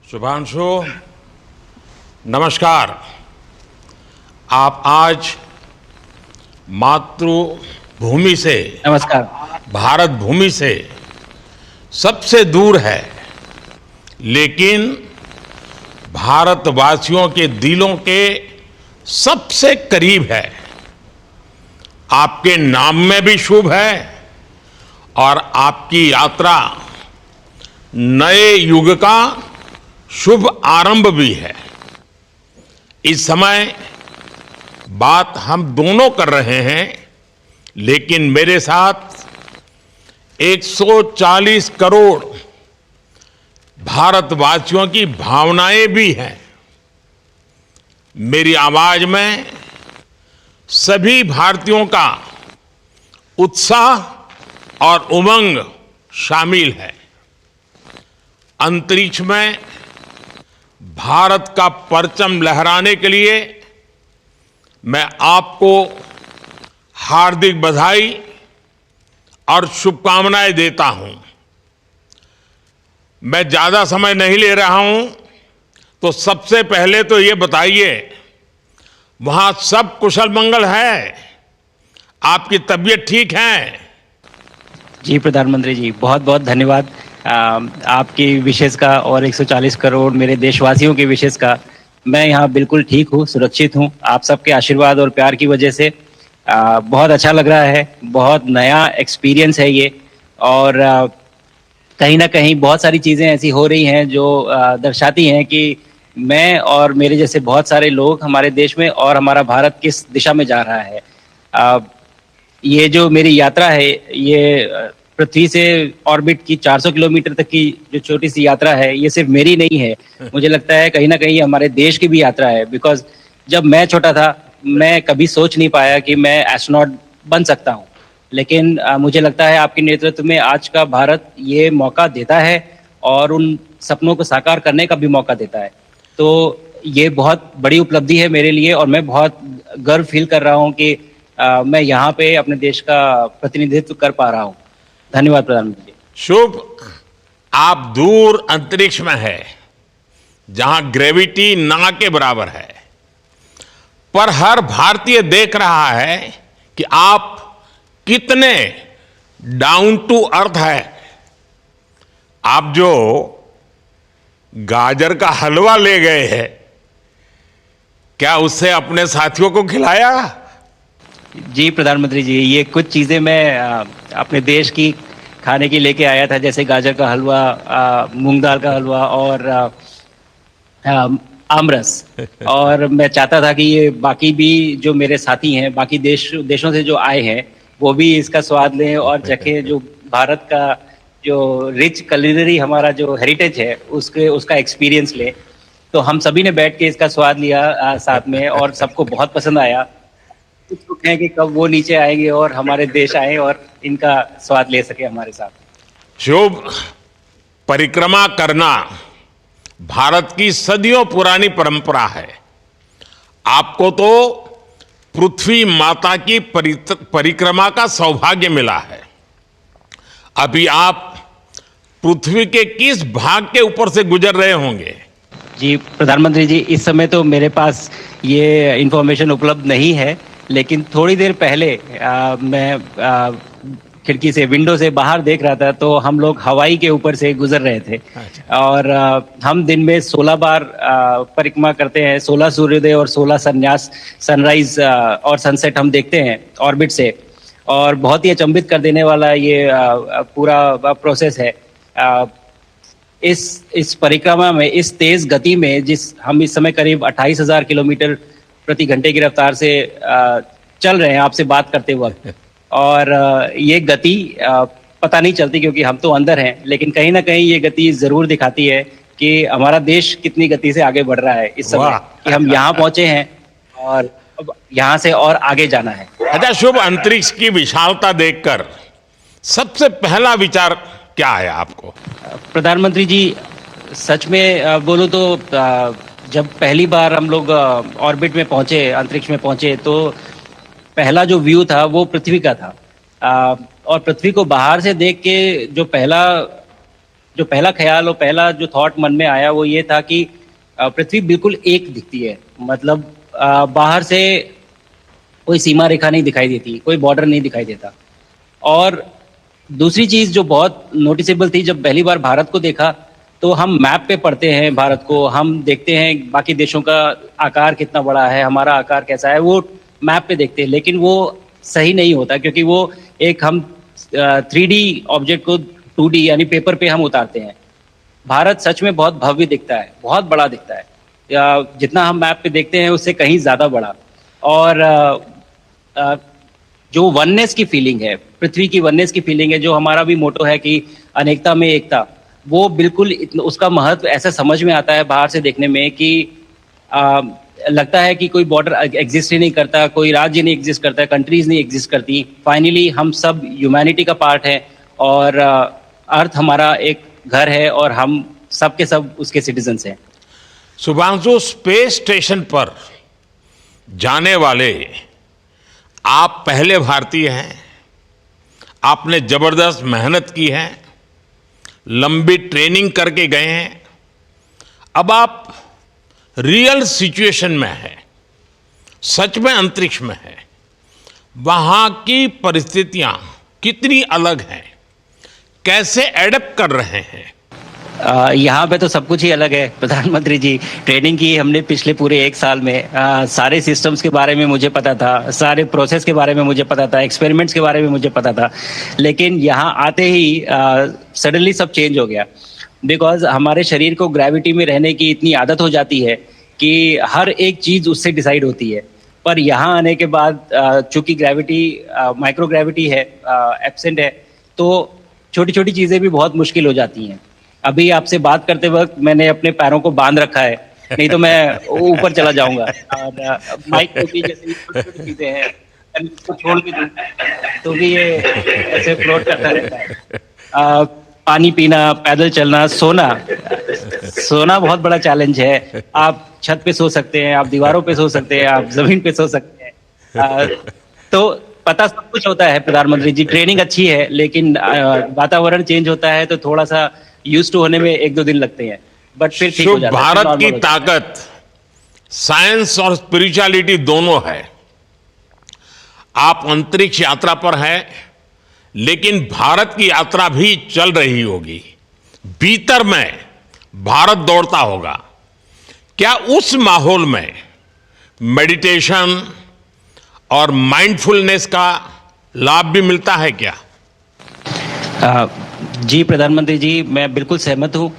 शुभांशु, नमस्कार। आप आज मातृभूमि से, नमस्कार। भारत भूमि से सबसे दूर है, लेकिन भारतवासियों के दिलों के सबसे करीब है। आपके नाम में भी शुभ है और आपकी यात्रा नए युग का शुभ आरंभ भी है। इस समय बात हम दोनों कर रहे हैं, लेकिन मेरे साथ 140 करोड़ भारतवासियों की भावनाएं भी हैं। मेरी आवाज में सभी भारतीयों का उत्साह और उमंग शामिल है। अंतरिक्ष में भारत का परचम लहराने के लिए मैं आपको हार्दिक बधाई और शुभकामनाएं देता हूं। मैं ज्यादा समय नहीं ले रहा हूं, तो सबसे पहले तो ये बताइए, वहां सब कुशल मंगल है? आपकी तबीयत ठीक है? जी प्रधानमंत्री जी, बहुत बहुत धन्यवाद आपकी विशेष का और 140 करोड़ मेरे देशवासियों की विशेष का। मैं यहाँ बिल्कुल ठीक हूँ, सुरक्षित हूँ। आप सबके आशीर्वाद और प्यार की वजह से बहुत अच्छा लग रहा है। बहुत नया एक्सपीरियंस है ये, और कहीं ना कहीं बहुत सारी चीज़ें ऐसी हो रही हैं जो दर्शाती हैं कि मैं और मेरे जैसे बहुत सारे लोग हमारे देश में और हमारा भारत किस दिशा में जा रहा है। ये जो मेरी यात्रा है, ये पृथ्वी से ऑर्बिट की 400 किलोमीटर तक की जो छोटी सी यात्रा है, ये सिर्फ मेरी नहीं है। मुझे लगता है कहीं ना कहीं हमारे देश की भी यात्रा है। बिकॉज जब मैं छोटा था, मैं कभी सोच नहीं पाया कि मैं एस्ट्रोनॉट बन सकता हूँ, लेकिन मुझे लगता है आपके नेतृत्व में आज का भारत ये मौका देता है और उन सपनों को साकार करने का भी मौका देता है। तो ये बहुत बड़ी उपलब्धि है मेरे लिए, और मैं बहुत गर्व फील कर रहा हूँ कि मैं यहाँ पे अपने देश का प्रतिनिधित्व कर पा रहा हूँ। धन्यवाद प्रधानमंत्री जी। शुभ। आप दूर अंतरिक्ष में है, जहां ग्रेविटी ना के बराबर है, पर हर भारतीय देख रहा है कि आप कितने डाउन टू अर्थ है। आप जो गाजर का हलवा ले गए हैं, क्या उससे अपने साथियों को खिलाया? जी प्रधानमंत्री जी, ये कुछ चीज़ें मैं अपने देश की खाने की लेके आया था, जैसे गाजर का हलवा, मूंग दाल का हलवा और आमरस। और मैं चाहता था कि ये बाकी भी जो मेरे साथी हैं, बाकी देशों से जो आए हैं, वो भी इसका स्वाद लें और चखें। जो भारत का जो रिच कलिनरी हमारा जो हेरिटेज है, उसका एक्सपीरियंस लें। तो हम सभी ने बैठ के इसका स्वाद लिया साथ में, और सबको बहुत पसंद आया। उत्सुक हैं कि कब वो नीचे आएंगे और हमारे देश आए और इनका स्वाद ले सके हमारे साथ। शुभ। परिक्रमा करना भारत की सदियों पुरानी परंपरा है। आपको तो पृथ्वी माता की परिक्रमा का सौभाग्य मिला है। अभी आप पृथ्वी के किस भाग के ऊपर से गुजर रहे होंगे? जी प्रधानमंत्री जी, इस समय तो मेरे पास ये इंफॉर्मेशन उपलब्ध नहीं है, लेकिन थोड़ी देर पहले मैं खिड़की से, विंडो से बाहर देख रहा था, तो हम लोग हवाई के ऊपर से गुजर रहे थे। और हम दिन में 16 बार परिक्रमा करते हैं। 16 सूर्योदय और 16 संन्यास, सनराइज और सनसेट हम देखते हैं ऑर्बिट से। और बहुत ही अचंभित कर देने वाला ये पूरा प्रोसेस है। इस परिक्रमा में, इस तेज गति में, जिस हम इस समय करीब 28,000 किलोमीटर प्रति घंटे की रफ्तार से चल रहे हैं आपसे बात करते वक्त, और ये गति पता नहीं चलती क्योंकि हम तो अंदर हैं, लेकिन कहीं ना कहीं ये गति जरूर दिखाती है कि हमारा देश कितनी गति से आगे बढ़ रहा है इस समय, कि हम यहाँ पहुंचे हैं और अब यहाँ से और आगे जाना है। अच्छा शुभ, अंतरिक्ष की विशालता देखकर सबसे पहला विचार क्या आया आपको? प्रधानमंत्री जी, सच में बोलो तो जब पहली बार हम लोग ऑर्बिट में पहुंचे, अंतरिक्ष में पहुंचे, तो पहला जो व्यू था वो पृथ्वी का था। और पृथ्वी को बाहर से देख के जो पहला जो पहला ख्याल और पहला जो थॉट मन में आया वो ये था कि पृथ्वी बिल्कुल एक दिखती है, मतलब बाहर से कोई सीमा रेखा नहीं दिखाई देती, कोई बॉर्डर नहीं दिखाई देता। और दूसरी चीज जो बहुत नोटिसेबल थी, जब पहली बार भारत को देखा तो हम मैप पे पढ़ते हैं भारत को, हम देखते हैं बाकी देशों का आकार कितना बड़ा है, हमारा आकार कैसा है, वो मैप पे देखते हैं, लेकिन वो सही नहीं होता क्योंकि वो एक हम 3D ऑब्जेक्ट को 2D यानी पेपर पे हम उतारते हैं। भारत सच में बहुत भव्य दिखता है, बहुत बड़ा दिखता है, जितना हम मैप पे देखते हैं उससे कहीं ज्यादा बड़ा। और जो वननेस की फीलिंग है, पृथ्वी की वननेस की फीलिंग है, जो हमारा भी मोटो है कि अनेकता में एकता, वो बिल्कुल उसका महत्व ऐसा समझ में आता है बाहर से देखने में कि लगता है कि कोई बॉर्डर एग्जिस्ट ही नहीं करता, कोई राज्य नहीं एग्जिस्ट करता, कंट्रीज नहीं एग्जिस्ट करती। फाइनली हम सब ह्यूमैनिटी का पार्ट है और अर्थ हमारा एक घर है और हम सब के सब उसके सिटीजन्स हैं। शुभांशु, स्पेस स्टेशन पर जाने वाले आप पहले भारतीय हैं। आपने जबरदस्त मेहनत की है, लंबी ट्रेनिंग करके गए हैं। अब आप रियल सिचुएशन में हैं, सच में अंतरिक्ष में हैं। वहां की परिस्थितियां कितनी अलग हैं, कैसे एडप्ट कर रहे हैं? यहाँ पे तो सब कुछ ही अलग है प्रधानमंत्री जी। ट्रेनिंग की हमने पिछले पूरे 1 साल में, सारे सिस्टम्स के बारे में मुझे पता था, सारे प्रोसेस के बारे में मुझे पता था, एक्सपेरिमेंट्स के बारे में मुझे पता था, लेकिन यहाँ आते ही सडनली सब चेंज हो गया। बिकॉज हमारे शरीर को ग्रेविटी में रहने की इतनी आदत हो जाती है कि हर एक चीज उससे डिसाइड होती है। पर यहाँ आने के बाद चूंकि ग्रेविटी माइक्रो ग्रेविटी है, एब्सेंट है, तो छोटी छोटी चीजें भी बहुत मुश्किल हो जाती हैं। अभी आपसे बात करते वक्त मैंने अपने पैरों को बांध रखा है, नहीं तो मैं ऊपर चला जाऊंगा। और माइक पे भी जैसे छोटी चीजें हैं, इसको छोड़ के दूं तो भी ये ऐसे फ्लोट करता रहता है। पानी पीना, पैदल चलना, सोना बहुत बड़ा चैलेंज है। आप छत पे सो सकते हैं, आप दीवारों पे सो सकते हैं, आप जमीन पे सो सकते हैं। तो पता सब कुछ होता है प्रधानमंत्री जी, ट्रेनिंग अच्छी है, लेकिन वातावरण चेंज होता है तो थोड़ा सा यूज टू होने में 1-2 दिन लगते हैं, बट फिर ठीक हो जाता है। भारत की ताकत साइंस और स्पिरिचुअलिटी दोनों है। आप अंतरिक्ष यात्रा पर हैं, लेकिन भारत की यात्रा भी चल रही होगी, भीतर में भारत दौड़ता होगा। क्या उस माहौल में मेडिटेशन और माइंडफुलनेस का लाभ भी मिलता है क्या? जी प्रधानमंत्री जी, मैं बिल्कुल सहमत हूँ।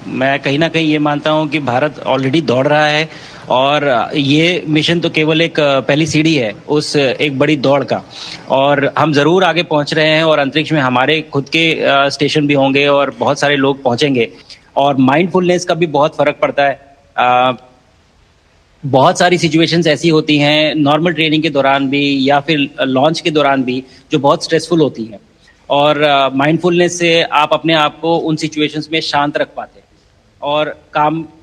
मैं कहीं ना कहीं ये मानता हूँ कि भारत ऑलरेडी दौड़ रहा है और ये मिशन तो केवल एक पहली सीढ़ी है उस एक बड़ी दौड़ का, और हम ज़रूर आगे पहुँच रहे हैं और अंतरिक्ष में हमारे खुद के स्टेशन भी होंगे और बहुत सारे लोग पहुँचेंगे। और माइंडफुलनेस का भी बहुत फ़र्क पड़ता है। बहुत सारी सिचुएशंस ऐसी होती हैं नॉर्मल ट्रेनिंग के दौरान भी या फिर लॉन्च के दौरान भी जो बहुत स्ट्रेसफुल होती हैं, और माइंडफुलनेस से आप अपने आप को उन सिचुएशंस में शांत रख पाते हैं और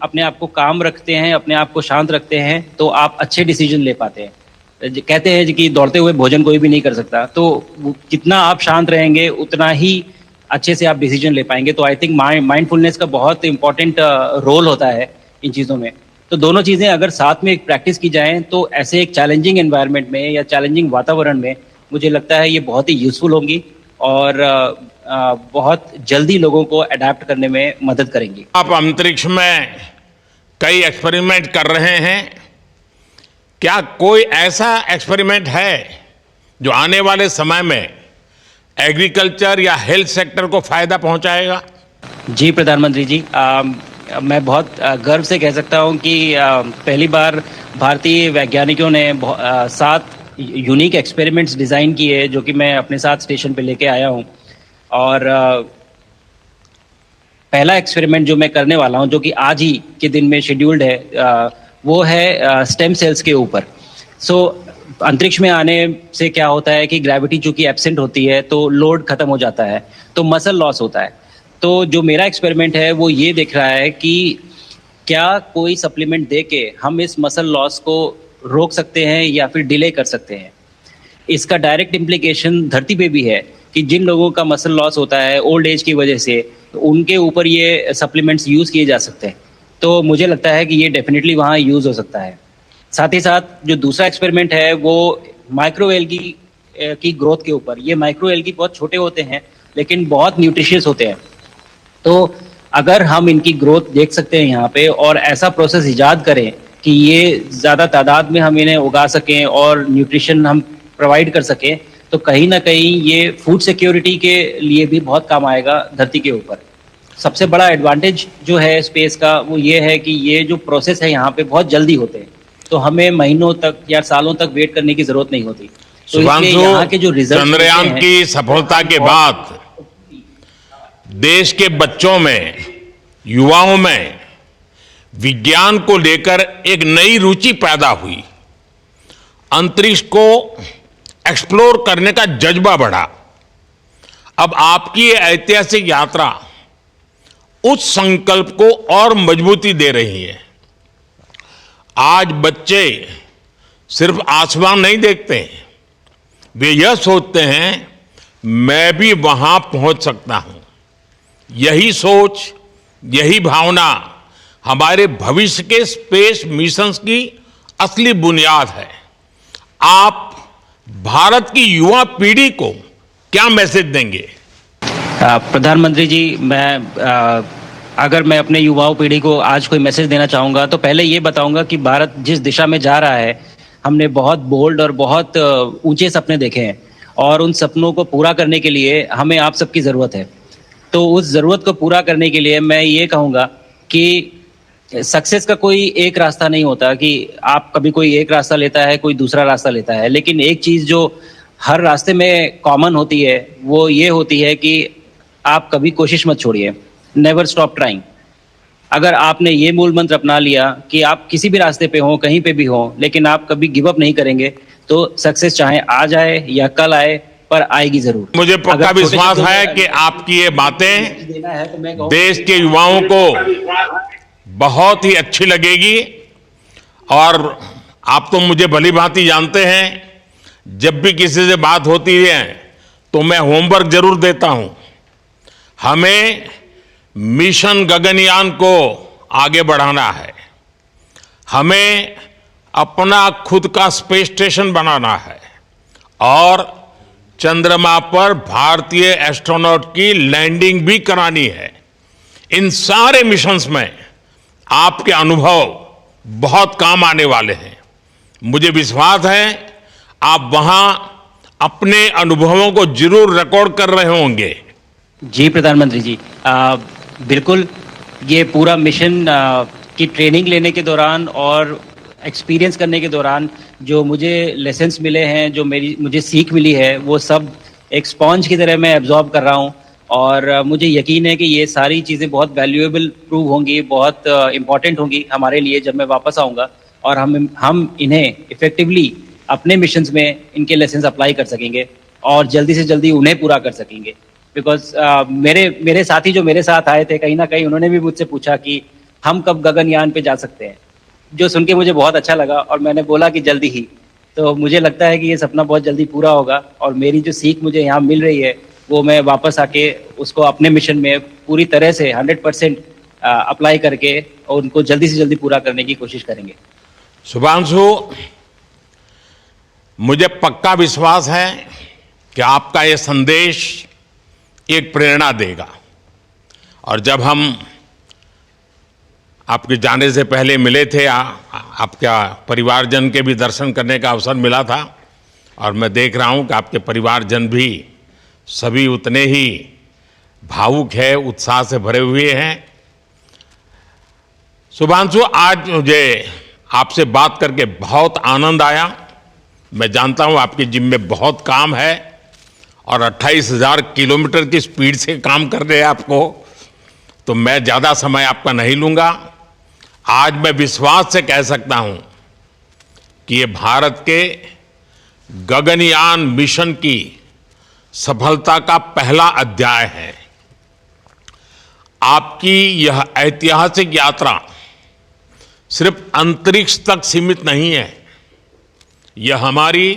अपने आप को काम रखते हैं, अपने आप को शांत रखते हैं, तो आप अच्छे डिसीजन ले पाते हैं। कहते हैं कि दौड़ते हुए भोजन कोई भी नहीं कर सकता, तो जितना आप शांत रहेंगे उतना ही अच्छे से आप डिसीजन ले पाएंगे। तो आई थिंक माइंडफुलनेस का बहुत इंपॉर्टेंट रोल होता है इन चीज़ों में। तो दोनों चीज़ें अगर साथ में प्रैक्टिस की जाएं तो ऐसे एक चैलेंजिंग एनवायरनमेंट में या चैलेंजिंग वातावरण में मुझे लगता है ये बहुत ही यूजफुल होंगी और बहुत जल्दी लोगों को अडेप्ट करने में मदद करेंगी। आप अंतरिक्ष में कई एक्सपेरिमेंट कर रहे हैं, क्या कोई ऐसा एक्सपेरिमेंट है जो आने वाले समय में एग्रीकल्चर या हेल्थ सेक्टर को फायदा पहुंचाएगा? जी प्रधानमंत्री जी, मैं बहुत गर्व से कह सकता हूं कि पहली बार भारतीय वैज्ञानिकों ने 7 यूनिक एक्सपेरिमेंट्स डिज़ाइन किए जो कि मैं अपने साथ स्टेशन पे लेके आया हूं। और पहला एक्सपेरिमेंट जो मैं करने वाला हूं, जो कि आज ही के दिन में शेड्यूल्ड है, वो है स्टेम सेल्स के ऊपर। अंतरिक्ष में आने से क्या होता है कि ग्रेविटी चूंकि एब्सेंट होती है तो लोड खत्म हो जाता है, तो मसल लॉस होता है। तो जो मेरा एक्सपेरिमेंट है वो ये देख रहा है कि क्या कोई सप्लीमेंट दे के हम इस मसल लॉस को रोक सकते हैं या फिर डिले कर सकते हैं। इसका डायरेक्ट इम्प्लीकेशन धरती पे भी है कि जिन लोगों का मसल लॉस होता है ओल्ड एज की वजह से तो उनके ऊपर ये सप्लीमेंट्स यूज़ किए जा सकते हैं। तो मुझे लगता है कि ये डेफिनेटली वहाँ यूज़ हो सकता है। साथ ही साथ जो दूसरा एक्सपेरिमेंट है वो माइक्रो एल्गी की ग्रोथ के ऊपर। ये माइक्रो एल्गी बहुत छोटे होते हैं लेकिन बहुत न्यूट्रिशियस होते हैं। तो अगर हम इनकी ग्रोथ देख सकते हैं यहाँ पे और ऐसा प्रोसेस इजाद करें कि ये ज़्यादा तादाद में हम इन्हें उगा सकें और न्यूट्रिशन हम प्रोवाइड कर सकें, तो कहीं ना कहीं ये फूड सिक्योरिटी के लिए भी बहुत काम आएगा धरती के ऊपर। सबसे बड़ा एडवांटेज जो है स्पेस का वो ये है कि ये जो प्रोसेस है यहाँ पे बहुत जल्दी होते हैं, तो हमें महीनों तक या सालों तक वेट करने की ज़रूरत नहीं होती। तो इसलिए यहाँ के जो रिजल्ट चंद्रयान की सफलता के बाद देश के बच्चों में, युवाओं में विज्ञान को लेकर एक नई रुचि पैदा हुई। अंतरिक्ष को एक्सप्लोर करने का जज्बा बढ़ा। अब आपकी ये ऐतिहासिक यात्रा उस संकल्प को और मजबूती दे रही है। आज बच्चे सिर्फ आसमान नहीं देखते हैं, वे यह सोचते हैं मैं भी वहां पहुंच सकता हूं। यही सोच, यही भावना हमारे भविष्य के स्पेस मिशंस की असली बुनियाद है। आप भारत की युवा पीढ़ी को क्या मैसेज देंगे? प्रधानमंत्री जी, अगर मैं अपने युवाओं पीढ़ी को आज कोई मैसेज देना चाहूँगा तो पहले ये बताऊँगा कि भारत जिस दिशा में जा रहा है, हमने बहुत बोल्ड और बहुत ऊंचे सपने देखे हैं और उन सपनों को पूरा करने के लिए हमें आप सबकी ज़रूरत है। तो उस ज़रूरत को पूरा करने के लिए मैं ये कहूँगा कि सक्सेस का कोई एक रास्ता नहीं होता कि आप कभी कोई एक रास्ता लेता है, कोई दूसरा रास्ता लेता है, लेकिन एक चीज़ जो हर रास्ते में कॉमन होती है वो ये होती है कि आप कभी कोशिश मत छोड़िए, नेवर स्टॉप ट्राइंग। अगर आपने ये मूल मंत्र अपना लिया कि आप किसी भी रास्ते पे हो, कहीं पे भी हो, लेकिन आप कभी गिव अप नहीं करेंगे, तो सक्सेस चाहे आज आए या कल आए पर आएगी जरूर। मुझे पक्का विश्वास है कि आपकी ये बातें देश के युवाओं को बहुत ही अच्छी लगेगी। और आप तो मुझे भली भांति जानते हैं, जब भी किसी से बात होती है तो मैं होमवर्क जरूर देता हूं। हमें मिशन गगनयान को आगे बढ़ाना है, हमें अपना खुद का स्पेस स्टेशन बनाना है और चंद्रमा पर भारतीय एस्ट्रोनॉट की लैंडिंग भी करानी है। इन सारे मिशंस में आपके अनुभव बहुत काम आने वाले हैं। मुझे विश्वास है आप वहां अपने अनुभवों को जरूर रिकॉर्ड कर रहे होंगे। जी प्रधानमंत्री जी, बिल्कुल। ये पूरा मिशन की ट्रेनिंग लेने के दौरान और एक्सपीरियंस करने के दौरान जो मुझे लेसन्स मिले हैं, जो मुझे सीख मिली है, वो सब एक स्पॉन्ज की तरह मैं एब्जॉर्ब कर रहा हूँ। और मुझे यकीन है कि ये सारी चीज़ें बहुत वैल्यूएबल प्रूव होंगी, बहुत इम्पॉर्टेंट होंगी हमारे लिए जब मैं वापस आऊँगा और हम इन्हें इफ़ेक्टिवली अपने मिशंस में इनके लेसन्स अप्लाई कर सकेंगे और जल्दी से जल्दी उन्हें पूरा कर सकेंगे। बिकॉज मेरे साथी जो मेरे साथ आए थे, कहीं ना कहीं उन्होंने भी मुझसे पूछा कि हम कब गगनयान पे जा सकते हैं, जो सुन के मुझे बहुत अच्छा लगा और मैंने बोला कि जल्दी ही। तो मुझे लगता है कि ये सपना बहुत जल्दी पूरा होगा और मेरी जो सीख मुझे यहाँ मिल रही है वो मैं वापस आके उसको अपने मिशन में पूरी तरह से 100% अप्लाई करके और उनको जल्दी से जल्दी पूरा करने की कोशिश करेंगे। शुभांशु, मुझे पक्का विश्वास है कि आपका ये संदेश एक प्रेरणा देगा। और जब हम आपके जाने से पहले मिले थे, आपका परिवारजन के भी दर्शन करने का अवसर मिला था और मैं देख रहा हूं कि आपके परिवारजन भी सभी उतने ही भावुक है, उत्साह से भरे हुए हैं। शुभांशु, आज मुझे आपसे बात करके बहुत आनंद आया। मैं जानता हूं आपकी जिम में बहुत काम है और 28,000 किलोमीटर की स्पीड से काम कर रहे हैं आपको, तो मैं ज़्यादा समय आपका नहीं लूँगा। आज मैं विश्वास से कह सकता हूं कि ये भारत के गगनयान मिशन की सफलता का पहला अध्याय है। आपकी यह ऐतिहासिक यात्रा सिर्फ अंतरिक्ष तक सीमित नहीं है, यह हमारी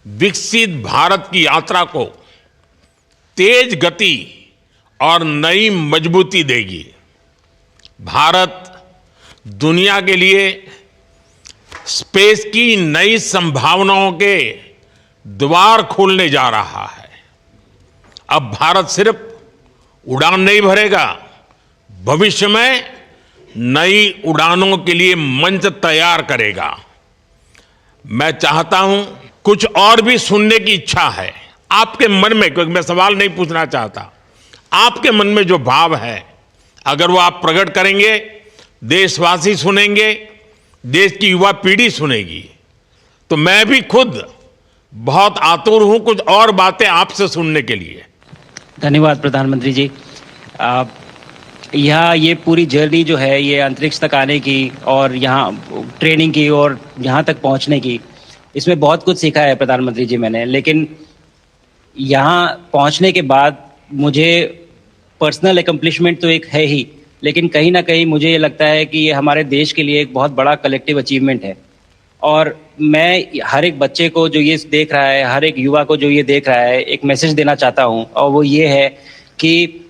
विकसित भारत की यात्रा को तेज गति और नई मजबूती देगी। भारत दुनिया के लिए स्पेस की नई संभावनाओं के द्वार खोलने जा रहा है। अब भारत सिर्फ उड़ान नहीं भरेगा, भविष्य में नई उड़ानों के लिए मंच तैयार करेगा। मैं चाहता हूं, कुछ और भी सुनने की इच्छा है आपके मन में, क्योंकि मैं सवाल नहीं पूछना चाहता, आपके मन में जो भाव है अगर वो आप प्रकट करेंगे, देशवासी सुनेंगे, देश की युवा पीढ़ी सुनेगी, तो मैं भी खुद बहुत आतुर हूं कुछ और बातें आपसे सुनने के लिए। धन्यवाद प्रधानमंत्री जी। यहाँ ये पूरी जर्नी जो है, ये अंतरिक्ष तक आने की और यहाँ ट्रेनिंग की और यहाँ तक पहुँचने की, इसमें बहुत कुछ सीखा है प्रधानमंत्री जी मैंने। लेकिन यहाँ पहुँचने के बाद मुझे पर्सनल एकम्प्लिशमेंट तो एक है ही, लेकिन कहीं ना कहीं मुझे ये लगता है कि ये हमारे देश के लिए एक बहुत बड़ा कलेक्टिव अचीवमेंट है। और मैं हर एक बच्चे को जो ये देख रहा है, हर एक युवा को जो ये देख रहा है, एक मैसेज देना चाहता हूँ, और वो ये है कि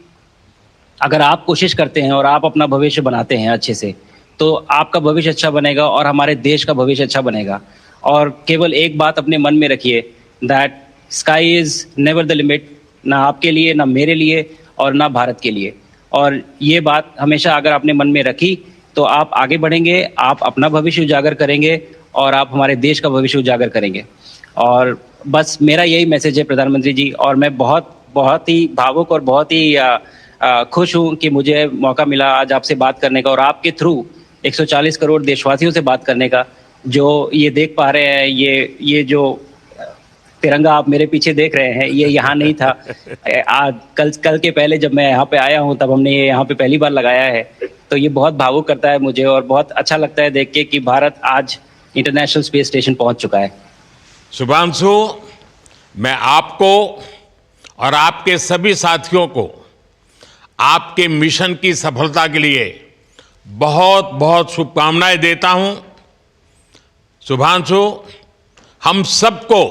अगर आप कोशिश करते हैं और आप अपना भविष्य बनाते हैं अच्छे से, तो आपका भविष्य अच्छा बनेगा और हमारे देश का भविष्य अच्छा बनेगा। और केवल एक बात अपने मन में रखिए, that sky is never the limit, ना आपके लिए, ना मेरे लिए और ना भारत के लिए। और ये बात हमेशा अगर आपने मन में रखी तो आप आगे बढ़ेंगे, आप अपना भविष्य उजागर करेंगे और आप हमारे देश का भविष्य उजागर करेंगे। और बस मेरा यही मैसेज है प्रधानमंत्री जी। और मैं बहुत ही भावुक और बहुत ही खुश हूँ कि मुझे मौका मिला आज आपसे बात करने का और आपके थ्रू 140 करोड़ देशवासियों से बात करने का। जो ये देख पा रहे हैं, ये जो तिरंगा आप मेरे पीछे देख रहे हैं, ये यहाँ नहीं था। आज कल के पहले जब मैं यहाँ पे आया हूँ तब हमने ये यहाँ पे पहली बार लगाया है। तो ये बहुत भावुक करता है मुझे और बहुत अच्छा लगता है देख के कि भारत आज इंटरनेशनल स्पेस स्टेशन पहुँच चुका है। शुभांशु, मैं आपको और आपके सभी साथियों को आपके मिशन की सफलता के लिए बहुत बहुत शुभकामनाएं देता हूं। शुभांशु, हम सबको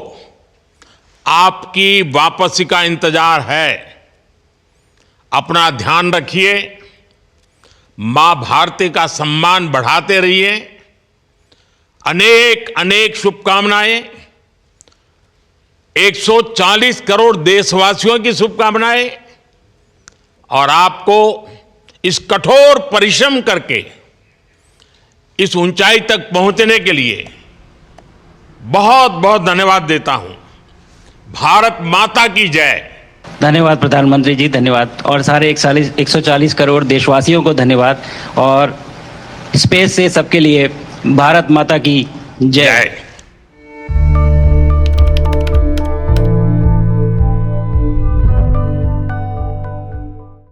आपकी वापसी का इंतजार है। अपना ध्यान रखिए, मां भारती का सम्मान बढ़ाते रहिए। अनेक अनेक शुभकामनाएं, 140 करोड़ देशवासियों की शुभकामनाएं, और आपको इस कठोर परिश्रम करके इस ऊंचाई तक पहुंचने के लिए बहुत बहुत धन्यवाद देता हूं। भारत माता की जय। धन्यवाद प्रधानमंत्री जी, धन्यवाद। और सारे 140 करोड़ देशवासियों को धन्यवाद। और स्पेस से सबके लिए भारत माता की जय।